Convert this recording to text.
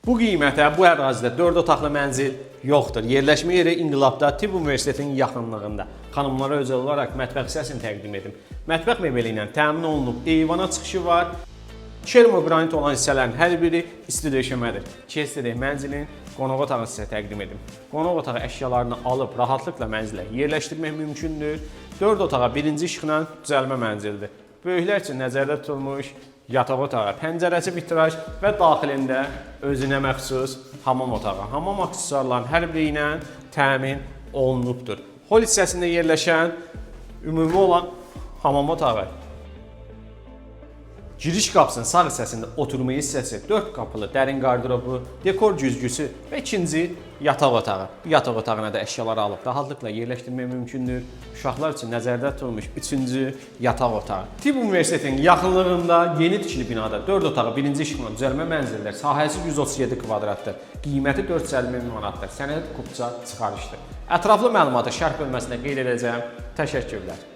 Bu qiymətə bu ərazidə 4 otaqlı mənzil yoxdur. Yerləşmə yeri İnqilabda Tibb Universitetinin yaxınlığında. Xanımlara özel olaraq mətbəx hissəsini təqdim edim. Mətbəx mebeli ilə təmin olunub, eyvana çıxışı var. Kermogranit olan hissələrin hər biri isti döşəmədir. Keçirik mənzilin qonaq otağı sizə təqdim edim. Qonaq otağı əşyalarını alıb rahatlıqla mənzilə yerləşdirmək mümkündür. 4 otağa birinci işıqla düzəlmə mənzildir. Böyüklər üçün nəzərdə tutulmuş yataq otağı, pəncərəsi vitraj və daxilində özünə məxsus hamam otağı. Hamam aksesuarların hər biri ilə təmin olunubdur. Hol hissəsində yerləşən ümumi olan hamam otağı. Giriş qapısının sağ hissəsində oturma hissəsi, 4 qapılı dərin qardırobu, dekor güzgüsü və ikinci yataq otağı. Bu yataq otağına da əşyaları alıb rahatlıqla yerləşdirmək mümkündür. Uşaqlar üçün nəzərdə tutulmuş 3-cü yataq otağı. Tibb Universitetinin yaxınlığında yeni tikili binada 4 otağı birinci işıqla düzəlmə mənzillər, sahəsi 137 kvadratdır, qiyməti 450 min manatdır, sənəd kupça çıxarışdır. Ətraflı məlumatı şərh bölməsində qeyd edəcəm. Təşəkkürlər.